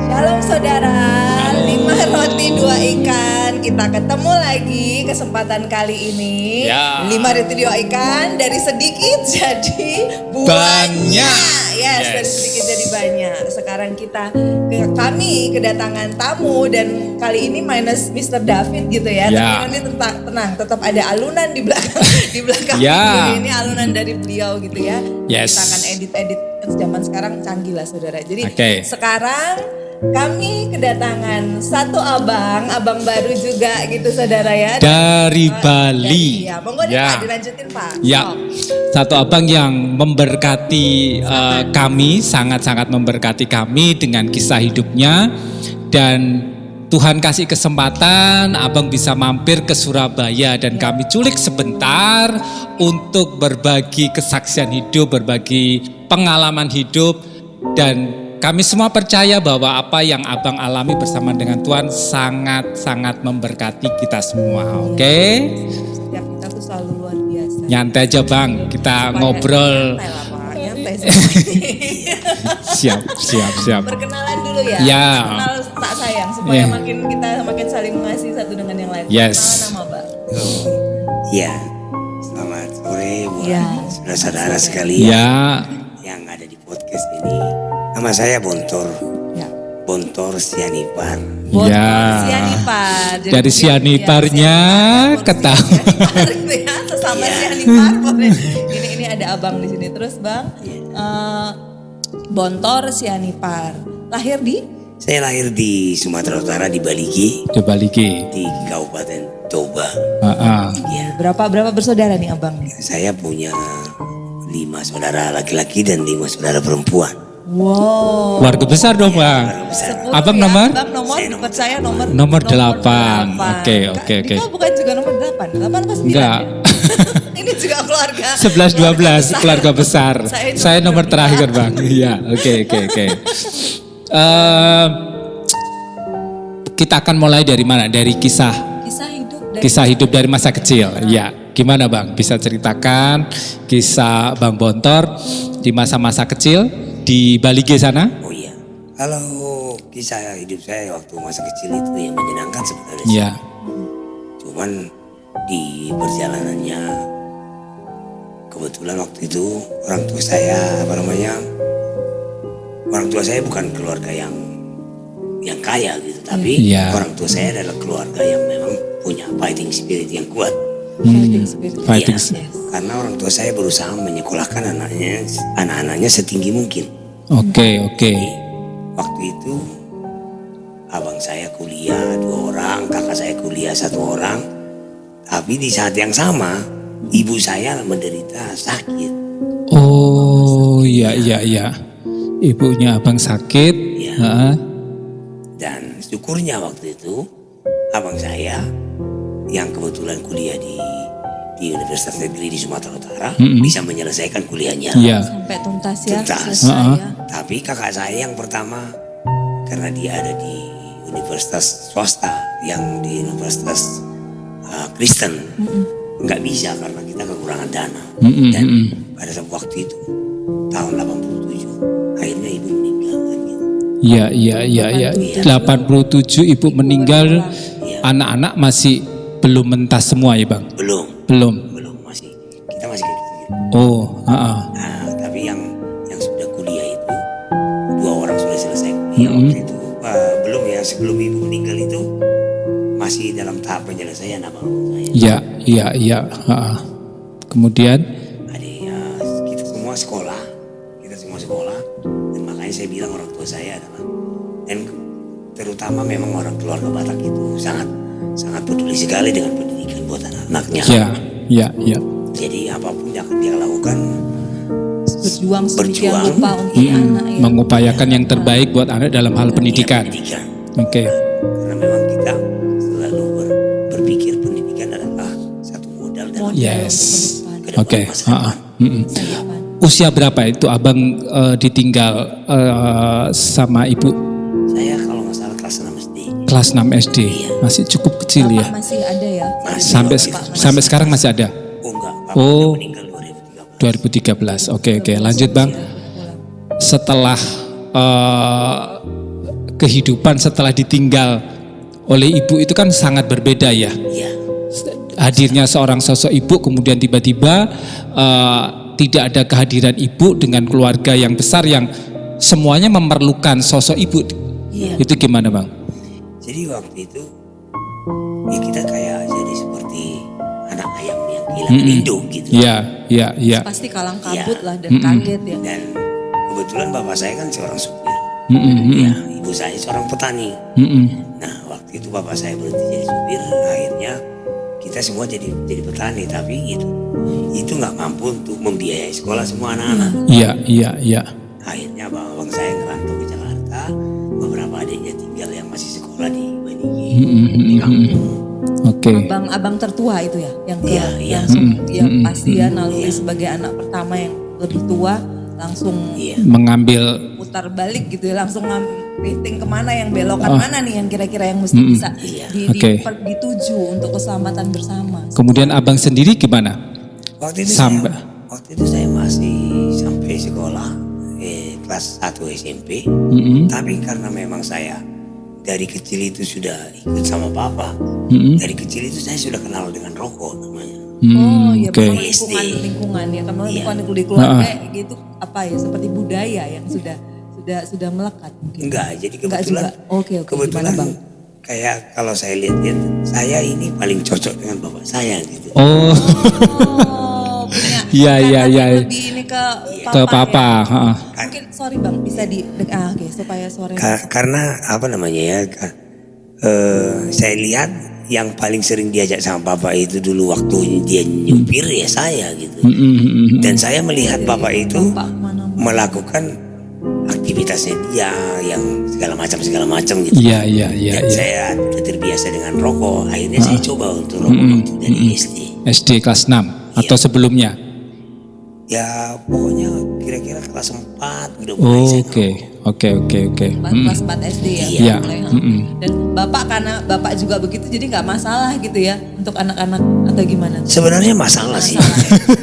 Shalom saudara, 5 roti 2 ikan. Kita ketemu lagi kesempatan kali ini. 5 roti 2 ikan dari sedikit jadi banyak. Yes, dari sedikit jadi banyak. Sekarang kami kedatangan tamu dan kali ini minus Mr. David gitu ya. Tapi nanti tenang, tetap ada alunan di belakang video ini, alunan dari beliau gitu ya. Kita akan edit zaman sekarang canggih lah saudara. Jadi sekarang kami kedatangan satu abang baru juga gitu saudara ya. Dari Bali. Ya, monggo nih Pak, dilanjutin Pak. Ya, satu abang yang memberkati kami, sangat-sangat memberkati kami dengan kisah hidupnya. Dan Tuhan kasih kesempatan abang bisa mampir ke Surabaya dan kami culik sebentar untuk berbagi kesaksian hidup, berbagi pengalaman hidup. Dan kami semua percaya bahwa apa yang abang alami bersama dengan Tuhan sangat-sangat memberkati kita semua, oke? Setiap kita tuh selalu luar biasa. Nyantai aja bang, kita ngobrol. Nyantai lah Pak, nyantai Siap. Perkenalan dulu ya. Kenal tak sayang supaya kita makin saling mengasihi satu dengan yang lain. Perkenalan nama Mbak. Iya, selamat sore buat saudara-saudara sekalian yang ada di podcast ini. Nama saya Bontor, Bontor Sianipar. Sianipar. Dari Sianiparnya ketahuan. Sesama Sianipar boleh. Ini ada abang di sini terus bang. Bontor Sianipar. Lahir di? Saya lahir di Sumatera Utara di Baligi. Di Kabupaten Toba. Berapa bersaudara nih abang? Saya punya 5 saudara laki-laki dan 5 saudara perempuan. Wow. Keluarga besar dong bang. Abang nomor? Abang nomor saya nomor 8. Oke. Dika bukan juga nomor 8 apa 9? Enggak. Ini juga keluarga. 11-12 keluarga besar. Saya nomor terakhir bang. Iya, oke. Kita akan mulai dari mana? Dari kisah hidup dari masa kecil. Ya, gimana bang? Bisa ceritakan kisah Bang Bontor di masa-masa kecil di Balige sana? Oh iya, kalau kisah hidup saya waktu masa kecil itu yang menyenangkan sebenarnya. Iya. Cuman di perjalanannya kebetulan waktu itu orang tua saya bukan keluarga yang kaya gitu, tapi orang tua saya adalah keluarga yang memang punya fighting spirit yang kuat. Fighting spirit. Karena orang tua saya berusaha menyekolahkan anak-anaknya setinggi mungkin. Oke. Waktu itu abang saya kuliah 2 orang, kakak saya kuliah 1 orang. Tapi di saat yang sama ibu saya menderita sakit. Oh iya. Ibunya abang sakit. Dan syukurnya waktu itu abang saya yang kebetulan kuliah di Universitas Negeri di Sumatera Utara bisa menyelesaikan kuliahnya sampai tuntas ya. Tapi kakak saya yang pertama karena dia ada di universitas swasta, yang di universitas Kristen nggak bisa karena kita kekurangan dana. Dan pada waktu itu tahun 87 akhirnya ibu meninggal kan gitu. Iya. 87 ibu meninggal. Anak-anak masih belum mentas semua ya bang? Belum kita masih kecil. Tapi yang sudah kuliah itu 2 orang sudah selesai kuliah waktu itu. Belum ya, sebelum ibu meninggal itu masih dalam tahap penyelesaian abang saya. Iya. Kemudian kita semua sekolah dan makanya saya bilang orang tua saya adalah, dan terutama memang orang keluarga Batak itu sangat peduli sekali dengan pendidikan buat anak-anaknya. Iya. Jadi apapun yang akan dia lakukan, berjuang rupa untuk anak ya. Mengupayakan yang terbaik buat anak dalam hal pendidikan. Oke. Karena memang kita selalu berpikir pendidikan adalah satu modal dalam Oke. Usia berapa itu abang ditinggal sama ibu? Saya kalau nggak salah kelas 6 SD. Kelas 6 SD, masih cukup kecil ya. Masih ada ya. Sampai sekarang masih ada. Oh enggak. Meninggal 2013. Oke. Lanjut bang. Setelah kehidupan setelah ditinggal oleh ibu itu kan sangat berbeda ya. Iya. Hadirnya seorang sosok ibu, kemudian tiba-tiba tidak ada kehadiran ibu dengan keluarga yang besar yang semuanya memerlukan sosok ibu. Iya. Itu gimana Bang? Jadi waktu itu ya kita kayak jadi seperti anak ayam yang kehilangan induk gitu. Iya, iya, iya. Pasti kalang kabut Iya. lah dan kaget ya. Dan kebetulan bapak saya kan seorang supir. Mm-mm. Ya, ibu saya seorang petani. Mm-mm. Nah, waktu itu bapak saya berhenti jadi supir, akhirnya kita semua jadi petani, tapi itu nggak mampu untuk membiayai sekolah semua anak-anak. Iya, iya, iya. Akhirnya abang saya ngerantau ke Jakarta, beberapa adiknya tinggal yang masih sekolah di Banigi, di kampung. Oke. Abang tertua itu ya, yang ke, Iya, iya. yang pasti ya naluri sebagai anak pertama yang lebih tua langsung Iya. Mengambil putar balik gitu ya, langsung rating kemana yang belokan mana nih yang kira-kira yang mesti bisa Oke. dituju untuk keselamatan bersama. kemudian Abang sendiri gimana? Waktu itu saya masih sampai sekolah kelas 1 SMP, tapi karena memang saya dari kecil itu sudah ikut sama papa, dari kecil itu saya sudah kenal dengan rokok namanya. Oh ya, oke. memang lingkungan ya, karena lingkungan di keluarga gitu apa ya, seperti budaya yang sudah melekat mungkin. Enggak, jadi Enggak kebetulan juga. Oke, kebetulan gimana, Bang? kayak kalau saya lihat saya ini paling cocok dengan bapak saya gitu. Oh, Oh, punya Iya, iya, ikatan iya. yang lebih ini ke papa. ke papa. Ya. Ha. Mungkin sorry Bang, bisa oke, supaya suaranya Karena apa namanya ya, saya lihat yang paling sering diajak sama bapak itu dulu waktu dia nyupir ya saya gitu. Dan saya melihat bapak itu Bapak mana-mana. melakukan aktivitasnya dia yang segala macam gitu. Iya, iya, iya, Dan iya. saya sudah terbiasa dengan rokok. Akhirnya saya coba untuk rokok waktu dari SD. SD kelas 6 atau sebelumnya? Ya pokoknya kira-kira kelas 4 udah mulai saya Oke. Kelas 4 SD ya. Iya. mulai, Dan Bapak karena Bapak juga begitu jadi nggak masalah gitu ya untuk anak-anak atau gimana? Sebenarnya masalah sih.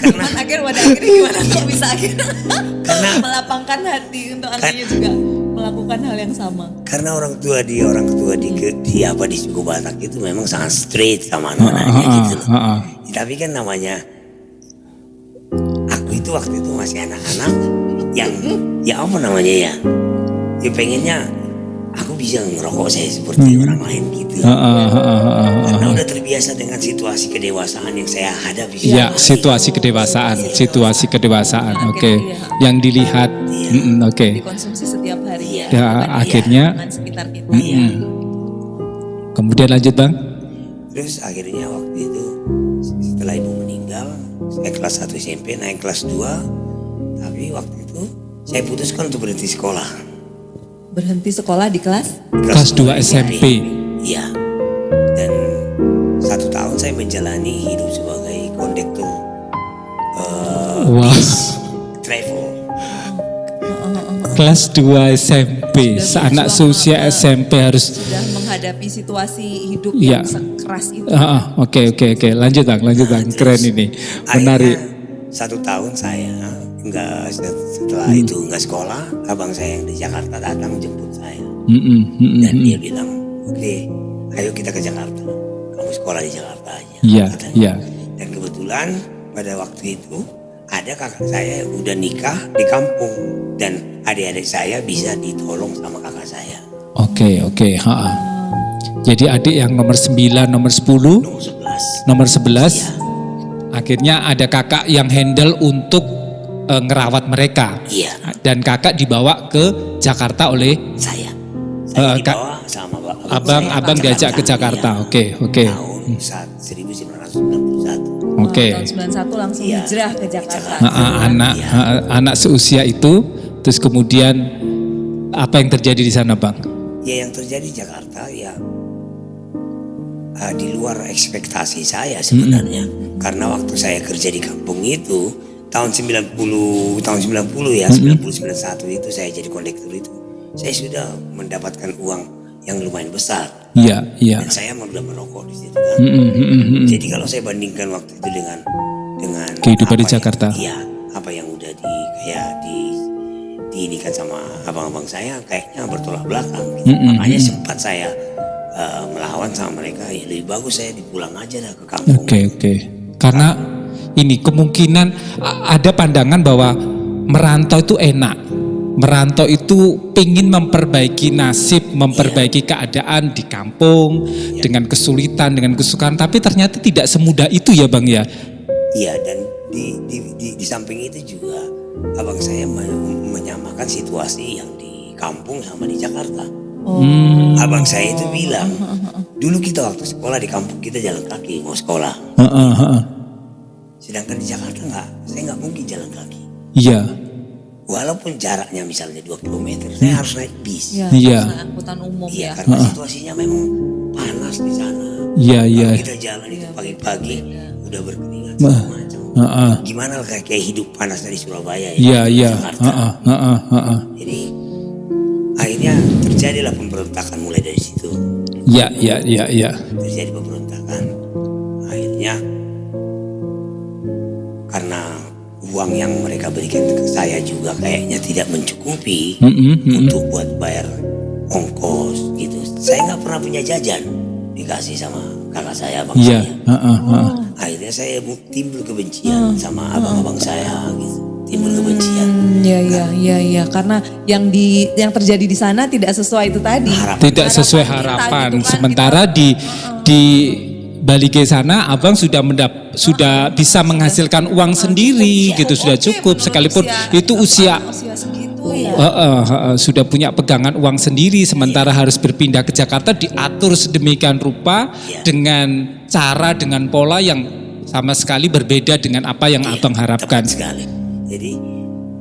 Karena pada akhirnya gimana kok bisa akhirnya melapangkan hati untuk anaknya juga melakukan hal yang sama. Karena orang tua di suku Batak itu memang sangat straight sama anak-anaknya gitu loh. Tapi kan namanya aku itu waktu itu masih anak-anak yang ya apa namanya ya pengennya aku bisa ngerokok saya seperti orang lain gitu. Karena udah terbiasa dengan situasi kedewasaan yang saya hadapi. Iya, situasi kedewasaan. Oke. Yang dilihat oke. Dikonsumsi setiap hari ya. Ya, akhirnya Dengan sekitar kita. kemudian lanjut Bang. Terus akhirnya waktu itu setelah ibu meninggal, saya kelas 1 SMP naik kelas 2. Tapi waktu itu saya putuskan untuk berhenti sekolah. Berhenti sekolah di kelas? Kelas 2 SMP. Iya. Dan 1 tahun saya menjalani hidup sebagai kondektur Wah. travel. Kelas 2 SMP. Anak seusia SMP harus Sudah menghadapi situasi hidup Iya. yang sekeras itu. Oke. Lanjut Bang. Keren ini. Menarik. Akhirnya 1 tahun saya setelah itu enggak sekolah, abang saya yang di Jakarta datang jemput saya. Dan dia bilang, oke, ayo kita ke Jakarta. Kamu sekolah di Jakarta aja. Iya, katanya. iya. Dan kebetulan pada waktu itu ada kakak saya yang udah nikah di kampung. Dan adik-adik saya bisa ditolong sama kakak saya. Oke. Jadi adik yang nomor 9, nomor 10, Nomor 11. nomor 11. Akhirnya ada kakak yang handle untuk ngerawat mereka. Iya, Dan kakak dibawa ke Jakarta oleh saya. Kak- Dibawa sama abang diajak ke Jakarta. Iya. Oke. Tahun 1991. Oke. Tahun 91 langsung Iya. hijrah ke Jakarta. Anak seusia itu, terus kemudian apa yang terjadi di sana Bang? Ya yang terjadi di Jakarta ya di luar ekspektasi saya sebenarnya. Karena waktu saya kerja di kampung itu tahun 90 ya, 91 itu saya jadi kondektur itu. Saya sudah mendapatkan uang yang lumayan besar. Iya. Dan saya udah merokok di situ kan. Jadi kalau saya bandingkan waktu itu dengan Kehidupan di apa Jakarta. Iya, apa yang udah diinikan sama abang-abang saya kayaknya bertolak belakang gitu. Makanya sempat saya melawan sama mereka, ya lebih bagus saya dipulang aja dah ke kampung. Oke. Karena ini kemungkinan ada pandangan bahwa merantau itu enak. Merantau itu pengen memperbaiki nasib, memperbaiki keadaan di kampung dengan kesulitan, dengan kesukaran, tapi ternyata tidak semudah itu ya Bang ya. Iya, dan di samping itu juga abang saya menyamakan situasi yang di kampung sama di Jakarta. Abang saya itu bilang, dulu kita waktu sekolah di kampung kita jalan kaki mau sekolah. Sedangkan di Jakarta saya nggak mungkin jalan kaki. Iya. Walaupun jaraknya misalnya 2 km, saya harus naik bis. Iya. Angkutan umum Iya, karena situasinya memang panas di sana. Iya. Kita jalan itu pagi-pagi udah berkeringat segala macam. Gimana lah kayak hidup panas dari Surabaya ya? Iya. Jadi akhirnya terjadilah pemberontakan mulai dari situ. Iya. Terjadi pemberontakan. Akhirnya karena uang yang mereka berikan ke saya juga kayaknya tidak mencukupi untuk buat bayar ongkos gitu. Saya nggak pernah punya jajan, dikasih sama kakak saya, abang saya. Akhirnya saya timbul kebencian sama abang-abang saya gitu. Timbul kebencian. Iya. Karena yang terjadi di sana tidak sesuai itu tadi. Tidak sesuai harapan. Gitu kan, Sementara di Balige sana abang sudah bisa menghasilkan uang sendiri gitu, sudah cukup sekalipun itu usia segitu ya. Sudah punya pegangan uang sendiri, sementara harus berpindah ke Jakarta diatur sedemikian rupa dengan cara, dengan pola yang sama sekali berbeda dengan apa yang abang harapkan. Tepat sekali. Jadi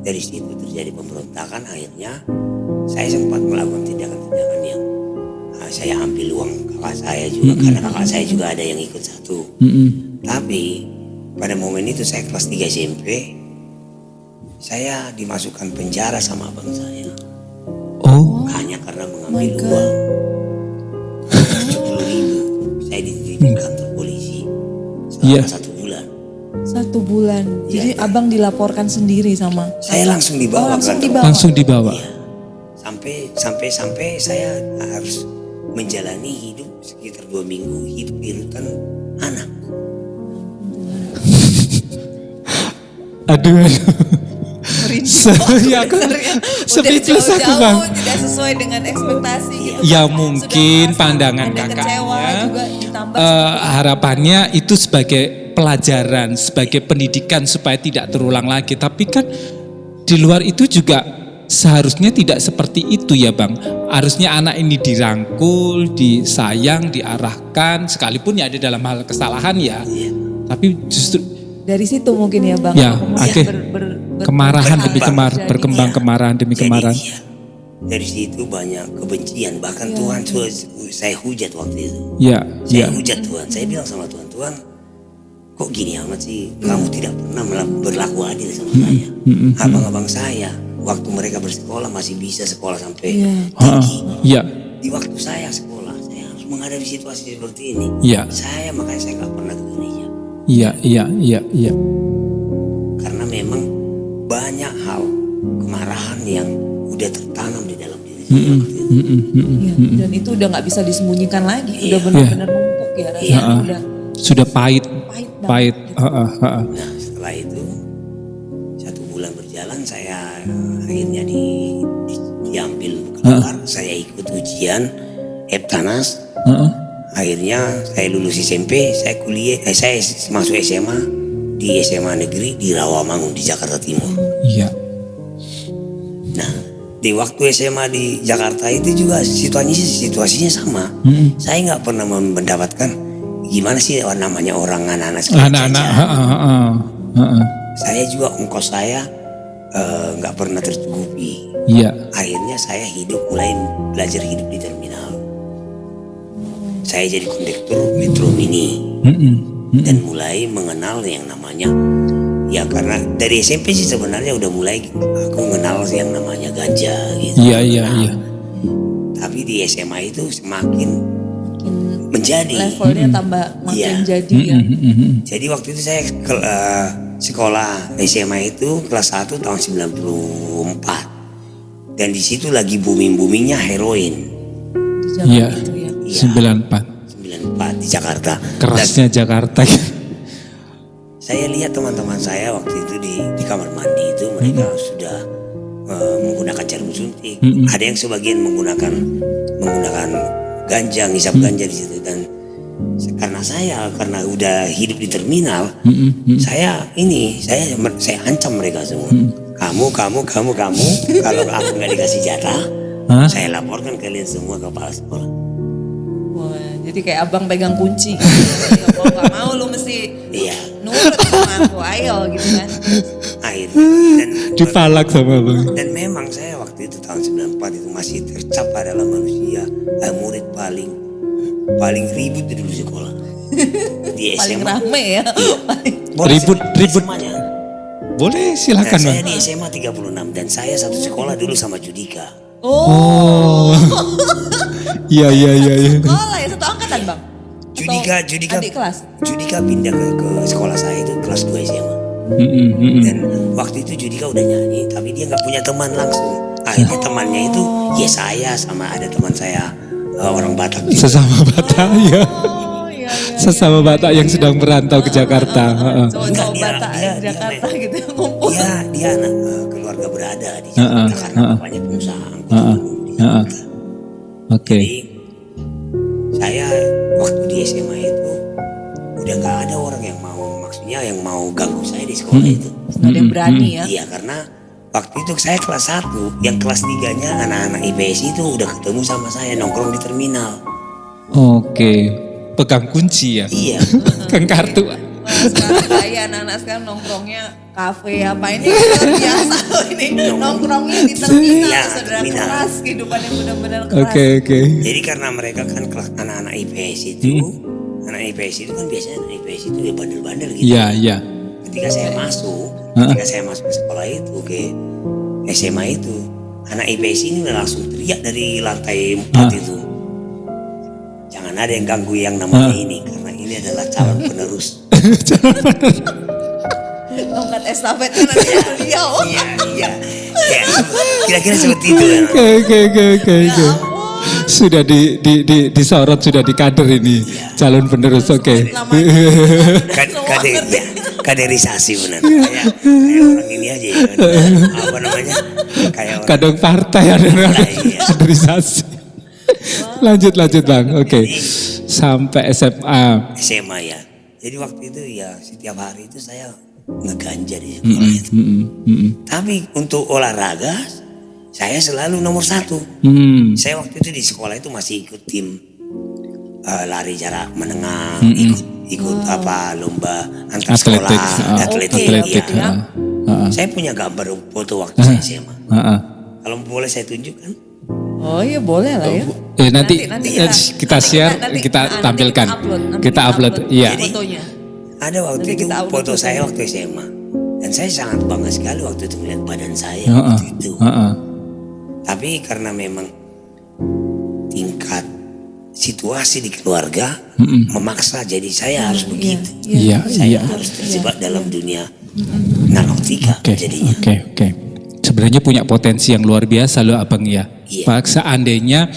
dari situ terjadi pemberontakan, akhirnya saya sempat melakukan tindakan-tindakan yang saya ambil uang kakak saya juga, karena kakak saya juga ada yang ikut satu. Tapi pada momen itu saya kelas 3 SMP, saya dimasukkan penjara sama abang saya. Hanya karena mengambil uang 70.000. Saya di kantor polisi selama 1 bulan. 1 bulan. Jadi abang dilaporkan sendiri sama? Saya langsung dibawa ke kantor. Langsung dibawa. Iya. Sampai saya harus menjalani hidup sekitar 2 minggu hidup di rutan anak. Aduh. Speechless aku Bang. Tidak sesuai dengan ekspektasi gitu. Ya mungkin pandangan kakaknya harapannya itu sebagai pelajaran, sebagai pendidikan supaya tidak terulang lagi. Tapi kan di luar itu juga seharusnya tidak seperti itu ya Bang. Harusnya anak ini dirangkul, disayang, diarahkan, sekalipun ya ada dalam hal kesalahan ya. Tapi justru dari situ mungkin ya Bang. Ya, kemarahan demi kemarahan, berkembang kemarahan demi kemarahan. Iya, dari situ banyak kebencian, bahkan Tuhan saya hujat waktu itu. Saya hujat Tuhan, saya bilang sama Tuhan, kok gini amat sih, kamu tidak pernah berlaku adil sama saya. Abang-abang saya waktu mereka bersekolah masih bisa sekolah sampai tinggi. Di waktu saya sekolah, saya harus menghadapi situasi seperti ini. Makanya saya nggak pernah ke gereja. Iya. Karena memang banyak hal kemarahan yang udah tertanam di dalam diri saya waktu itu. Dan itu udah nggak bisa disembunyikan lagi, udah benar-benar numpuk ya rasanya. Sudah pahit. Nah setelah itu 1 bulan berjalan, saya akhirnya diambil keluar. Saya ikut ujian Eptanas. Akhirnya saya lulus SMP, saya masuk SMA di SMA negeri di Rawamangun di Jakarta Timur. Nah di waktu SMA di Jakarta itu juga situasinya sama. Saya nggak pernah mendapatkan gimana sih namanya orang anak-anak sekolah. Saya juga ongkos saya nggak pernah tercukupi. Akhirnya saya mulai belajar hidup di terminal. Saya jadi kondektur Metro Mini dan mulai mengenal yang namanya, ya karena dari SMP sih sebenarnya udah mulai aku mengenal yang namanya ganja gitu. Iya. Tapi di SMA itu semakin menjadi levelnya tambah makin jadi ya. Jadi waktu itu saya sekolah SMA itu kelas 1 tahun 94. Dan di situ lagi booming-boomingnya heroin. Di zaman Iya. itu ya. Iya. 94. 94 di Jakarta. Kerasnya Jakarta. Saya lihat teman-teman saya waktu itu di kamar mandi itu mereka sudah menggunakan jarum suntik. Ada yang sebagian menggunakan ganja, ngisap ganja di situ. Dan karena udah hidup di terminal, saya ancam mereka semua. Kamu kalau aku nggak dikasih jatah, Hah? saya laporkan kalian semua ke kepala sekolah. Wah, jadi kayak abang pegang kunci. Mau nggak mau lu mesti Iya, nurut sama aku, ayo gitu kan. akhirnya Dipalak sama abang. dan memang saya waktu itu tahun 94 itu masih tercap adalah manusia murid paling ribut di dulu sekolah di Paling SMA. rame ya. Ribut. SMA-nya. Boleh silakan Nah, bang. saya di SMA 36 dan saya satu sekolah dulu sama Judika. Oh. Iya. Sekolah ya, satu angkatan bang? Judika Adik kelas? Judika pindah ke sekolah saya itu kelas 2 SMA. Dan waktu itu Judika udah nyanyi tapi dia nggak punya teman langsung. Akhirnya temannya itu ya saya sama ada teman saya orang Batak juga. Sesama Batak ya. Oh iya. Sesama Batak yang sedang merantau ke Jakarta. Cowok-cowok Dia- Batak dia- Jakarta dia- gitu yang ngumpul. Dia anak keluarga berada di Jakarta karena bapaknya pengusaha angkutan umum di Jakarta. Oke. Jadi saya waktu di SMA itu udah nggak ada orang yang mau ganggu saya di sekolah itu. Nggak ada yang berani ya. Iya karena waktu itu saya kelas 1, yang kelas 3-nya anak-anak IPS itu udah ketemu sama saya nongkrong di terminal. Oke. Pegang kunci ya. Iya. Pegang kartu. Wah, sekarang kayak anak-anak sekarang nongkrongnya kafe apa ini luar biasa loh ini nongkrongnya di terminal Iya, saudara, terminal. keras kehidupan yang benar-benar keras. Oke. Jadi karena mereka kan kelas anak-anak IPS itu, anak IPS itu kan biasanya anak IPS itu ya bandel-bandel gitu. Iya. Ketika saya masuk ke sekolah itu ke SMA itu, anak IPS ini langsung teriak dari lantai 4 itu. Jangan ada yang ganggu yang namanya ini karena ini adalah calon penerus. Tongkat estafetnya nanti beliau. Iya. Ya, kira-kira seperti itu kan. Oke. Sudah disorot, sudah dikader ini calon penerus. Oke. Kaderisasi benar. Kayak orang ini aja ya. Apa namanya? Kayak orang Kadang partai ada Iya. kaderisasi. Lanjut bang. Oke. Sampai SMA. SMA ya. Jadi waktu itu ya setiap hari itu saya ngeganja di sekolah itu. Tapi untuk olahraga saya selalu nomor 1. Saya waktu itu di sekolah itu masih ikut tim lari jarak menengah, ikut apa lomba antar sekolah, atletik. ya. Saya punya gambar foto waktu saya SMA. Kalau boleh saya tunjukkan. Oh iya boleh lah ya. Nanti kita share, nanti kita nanti tampilkan, nanti kita upload. Iya. fotonya. Ada waktu Nanti itu kita upload foto fotonya. saya waktu SMA. Dan saya sangat bangga sekali waktu itu melihat badan saya waktu itu. Tapi karena memang tingkat situasi di keluarga memaksa, jadi saya harus begitu. Iya. Saya harus terjebak dalam dunia narkotika jadinya. Oke. Sebenarnya punya potensi yang luar biasa loh abang ya. Iya. Pak, seandainya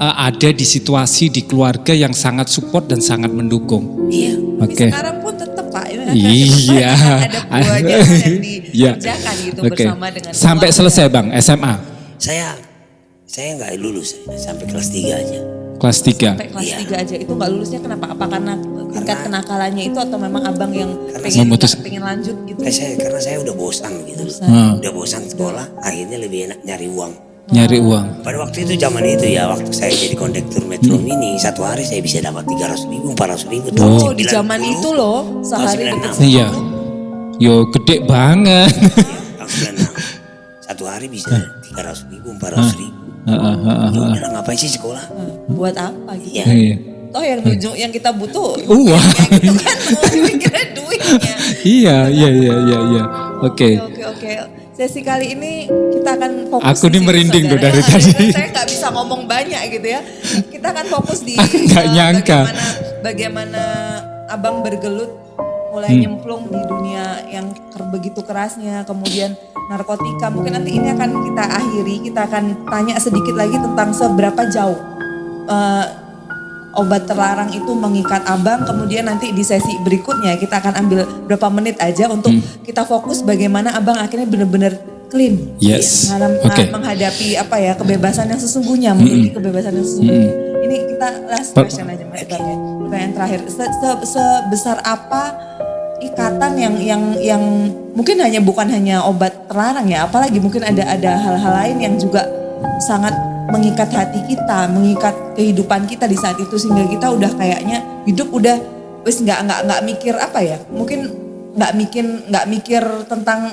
ada di situasi di keluarga yang sangat support dan sangat mendukung. Iya. Oke. Sekarang pun tetap Pak. Iya. Ada buahnya yang Iya. dikerjakan gitu Oke. bersama dengan Sampai keluarga. selesai bang SMA Saya nggak lulus sampai kelas 3 aja. kelas 3. Sampai kelas Iya. 3 aja itu nggak lulusnya kenapa? Apa karena tingkat kenakalannya itu atau memang abang yang Memutus. pengen lanjut gitu? Karena saya udah bosan gitu. Udah bosan sekolah, akhirnya lebih enak nyari uang. Nyari uang. Pada waktu itu zaman itu ya, waktu saya jadi kondektur Metro Mini, satu hari saya bisa dapat 300.000, 400.000 tahun Oh di zaman 90, itu loh sehari tahun dapat 96. Iya. Yo gede banget. Tahun 96. Satu hari bisa 300.000, 400.000. Ya udah ngapain sih sekolah? buat apa gitu? Iya. Iya. Toh yang kita butuh Uang. itu kan mikirnya duitnya. Iya. Oke. Oke. Sesi kali ini kita akan fokus. Aku di nih situ, merinding tuh saudara. dari tadi. Saya nggak bisa ngomong banyak gitu ya. Kita akan fokus di Aku nggak nyangka. bagaimana abang bergelut mulai nyemplung di dunia yang begitu kerasnya, kemudian narkotika. Mungkin nanti ini akan kita akhiri, kita akan tanya sedikit lagi tentang seberapa jauh obat terlarang itu mengikat abang. Kemudian nanti di sesi berikutnya kita akan ambil berapa menit aja untuk kita fokus bagaimana abang akhirnya benar-benar clean. Yes. Menghadapi kebebasan yang sesungguhnya, memiliki kebebasan yang sesungguhnya. Ini kita last question aja Mas Bang ya. Pertanyaan terakhir, sebesar apa ikatan yang mungkin bukan hanya obat terlarang ya, apalagi mungkin ada hal-hal lain yang juga sangat mengikat hati kita, mengikat kehidupan kita di saat itu, sehingga kita udah kayaknya hidup udah wis nggak mikir mungkin nggak mikir tentang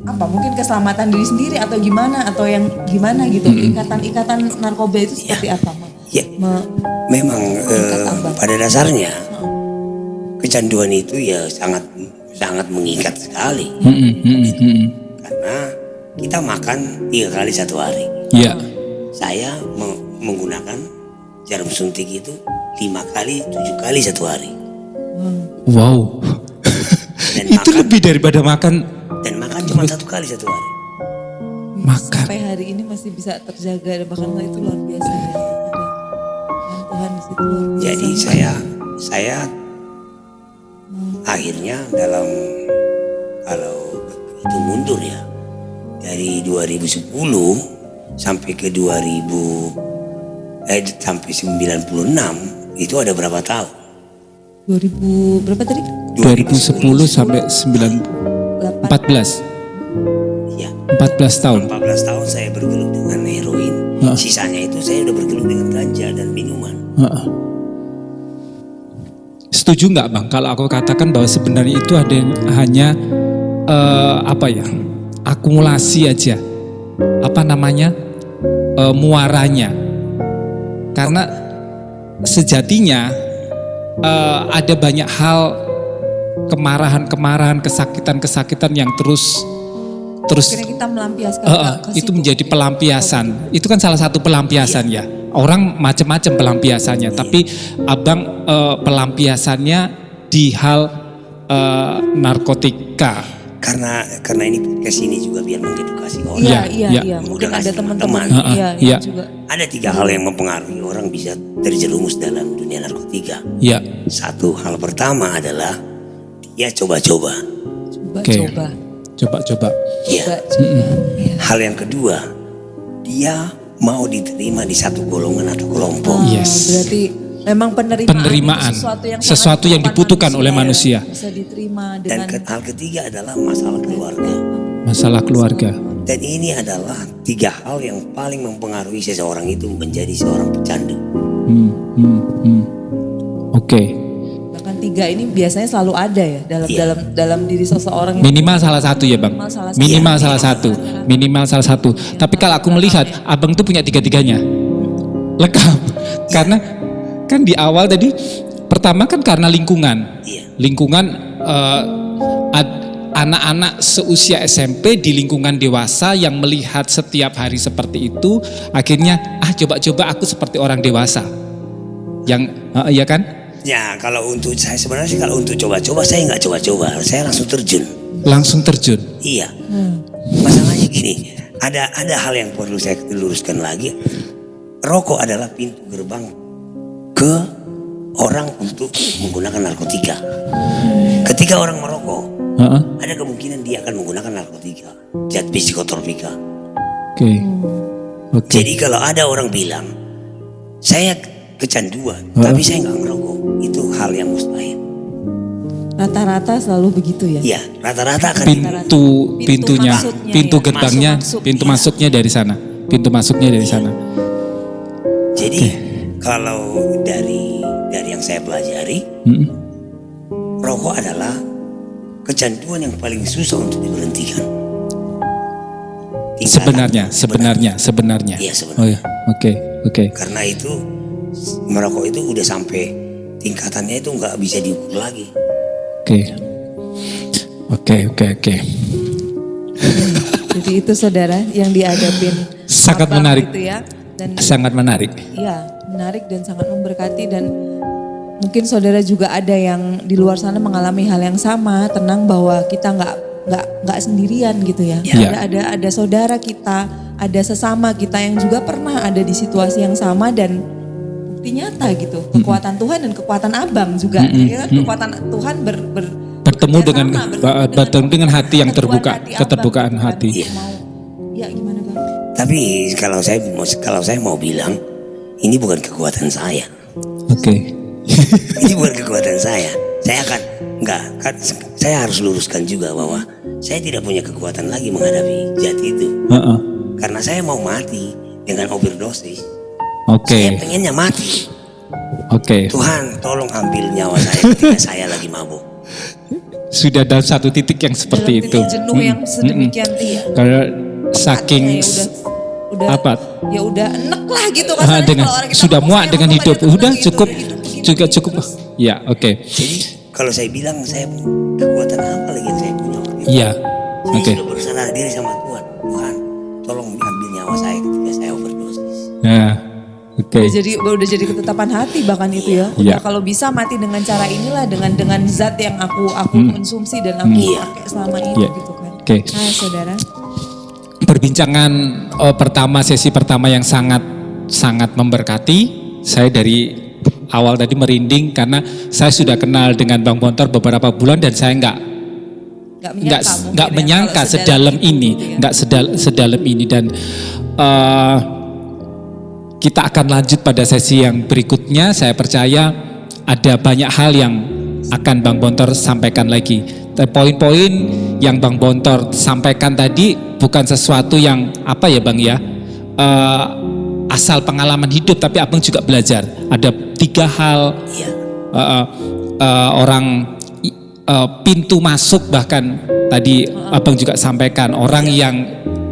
mungkin keselamatan diri sendiri atau gimana gitu. Ikatan narkoba itu seperti apa? Ya, memang pada dasarnya kecanduan itu ya sangat mengikat sekali. Karena kita makan 3 kali satu hari. Iya. Saya menggunakan jarum suntik itu 5 kali, 7 kali satu hari. Wow. Dan itu lebih daripada makan. Dan makan cuma 1 kali satu hari. Makan. Sampai hari ini masih bisa terjaga, bahkan itu luar biasa ya. Ada Tuhan di situ luar biasa. Jadi saya akhirnya kalau itu mundur ya, dari 2010 sampai ke sampai 96 itu ada berapa tahun? 2000 berapa tadi? 2010 sampai 14. Ya. 14 tahun. 14 tahun saya bergelut dengan heroin. Sisanya itu saya udah bergelut dengan ganja dan minuman. Setuju nggak Bang kalau aku katakan bahwa sebenarnya itu hanya akumulasi aja, muaranya, karena sejatinya ada banyak hal, kemarahan, kesakitan yang terus akhirnya kita melampiaskan itu menjadi pelampiasan. Itu kan salah satu pelampiasan ya. Orang macam-macam pelampiasannya, tapi abang pelampiasannya di hal narkotika. Karena ini podcast ini juga biar mengedukasi orang. Iya. Mungkin ada teman-teman juga. Ada 3 hal yang mempengaruhi orang bisa terjerumus dalam dunia narkotika. Iya. Satu hal pertama adalah dia coba-coba. Coba-coba. Iya. Hal yang kedua, dia mau diterima di satu golongan atau kelompok. Berarti memang penerimaan sesuatu yang dibutuhkan oleh manusia. Bisa diterima Dan hal ketiga adalah masalah keluarga. Dan ini adalah 3 hal yang paling mempengaruhi seseorang itu menjadi seorang pecandu. Oke. Bahkan 3 ini biasanya selalu ada ya dalam diri seseorang. Minimal salah satu ya Bang. Minimal salah satu. Tapi kalau aku melihat abang tuh punya 3-tiganya. Lengkap. Karena kan di awal tadi pertama kan karena lingkungan. Lingkungan anak-anak seusia SMP di lingkungan dewasa yang melihat setiap hari seperti itu, akhirnya coba-coba aku seperti orang dewasa. Yang iya kan? Ya, kalau untuk saya sebenarnya kalau untuk coba-coba saya nggak coba-coba, saya langsung terjun. Iya. Masalahnya gini, ada hal yang perlu saya luruskan lagi. Rokok adalah pintu gerbang ke orang untuk menggunakan narkotika. Ketika orang merokok, ada kemungkinan dia akan menggunakan narkotika, zat psikotropika. Oke. Jadi kalau ada orang bilang saya kecanduan, tapi saya nggak merokok, itu hal yang mustahil. Rata-rata selalu begitu ya? Iya, rata-rata akan pintu gerbangnya, pintu masuknya dari sana. Jadi kalau dari yang saya pelajari, rokok adalah kecanduan yang paling susah untuk diberhentikan. Sebenarnya. Iya, sebenarnya. Oh ya, oke. Karena itu merokok itu udah sampai tingkatannya itu nggak bisa diukur lagi. Oke. Jadi itu saudara yang dihadapin. Sangat menarik. Gitu ya. Dan sangat menarik. Iya, menarik dan sangat memberkati, dan mungkin saudara juga ada yang di luar sana mengalami hal yang sama, tenang bahwa kita nggak sendirian gitu ya. Ya. Ada saudara kita, ada sesama kita yang juga pernah ada di situasi yang sama dan bukti nyata gitu. Kekuatan Tuhan dan kekuatan Abang juga. Ya, kekuatan Tuhan bertemu dengan hati yang terbuka, hati keterbukaan Abang, hati. Ya gimana Bang? Tapi kalau saya mau bilang, ini bukan kekuatan saya. Oke. Ini bukan kekuatan saya. Saya harus luruskan juga bahwa saya tidak punya kekuatan lagi menghadapi zat itu. Karena saya mau mati dengan overdosis. Saya pengennya mati. Tuhan tolong ambil nyawa saya ketika saya lagi mabuk. Sudah dalam satu titik yang seperti itu. Jenuh yang sedemikian tinggi. Karena saking ya udah enek lah gitu kan. Sudah muak dengan hidup. Udah cukup. Juga cukup. Ya, oke. Jadi kalau saya bilang saya kekuatan apa lagi yang saya punya? Iya. Saya sudah berserah diri sama Tuhan. Tuhan, tolong ambil nyawa saya ketika saya overdosis. Nah, oke. Udah jadi ketetapan hati bahkan itu ya. Udah kalau bisa mati dengan cara inilah, dengan zat yang aku konsumsi dan aku pakai selama ini gitu kan. Oke. Nah, saudara. Perbincangan sesi pertama yang sangat memberkati. Saya dari awal tadi merinding karena saya sudah kenal dengan Bang Bontor beberapa bulan dan saya nggak menyangka sedalam ini, sedalam ini dan kita akan lanjut pada sesi yang berikutnya. Saya percaya ada banyak hal yang akan Bang Bontor sampaikan lagi. Poin-poin yang Bang Bontor sampaikan tadi bukan sesuatu yang apa ya Bang ya, asal pengalaman hidup, tapi Abang juga belajar. Ada 3 hal orang pintu masuk, bahkan tadi Abang juga sampaikan orang yang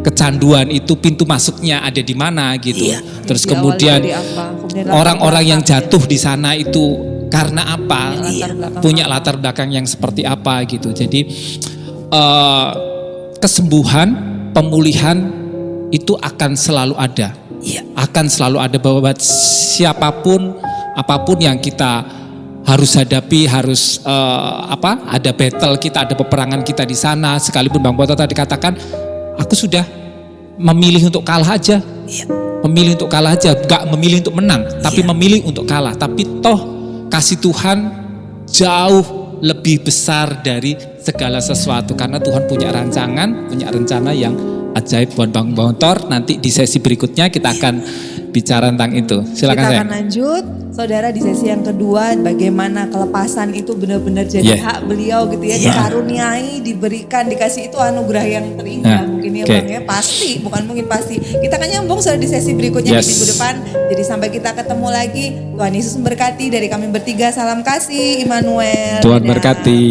kecanduan itu pintu masuknya ada di mana gitu. Terus kemudian orang-orang yang jatuh di sana itu karena apa? Punya latar belakang yang seperti apa gitu. Jadi kesembuhan, pemulihan itu akan selalu ada. Akan selalu ada bahwa siapapun, apapun yang kita harus hadapi, harus ada battle kita, ada peperangan kita di sana. Sekalipun Bang Bontor tadi katakan, aku sudah memilih untuk kalah aja. Memilih untuk kalah aja, gak memilih untuk menang, tapi memilih untuk kalah. Tapi toh kasih Tuhan jauh lebih besar dari segala sesuatu, karena Tuhan punya rencana yang ajaib buat Bang Bontor. Nanti di sesi berikutnya kita akan bicara tentang itu. Silakan. Kita akan lanjut, saudara, di sesi yang kedua, bagaimana kelepasan itu benar-benar jadi hak beliau gitu ya, dikaruniai, diberikan, dikasih itu anugerah yang terindah mungkin ya Bang ya, pasti, bukan mungkin pasti. Kita akan nyambung saudara di sesi berikutnya di minggu depan. Jadi sampai kita ketemu lagi, Tuhan Yesus memberkati. Dari kami bertiga, salam kasih Immanuel. Tuhan berkati.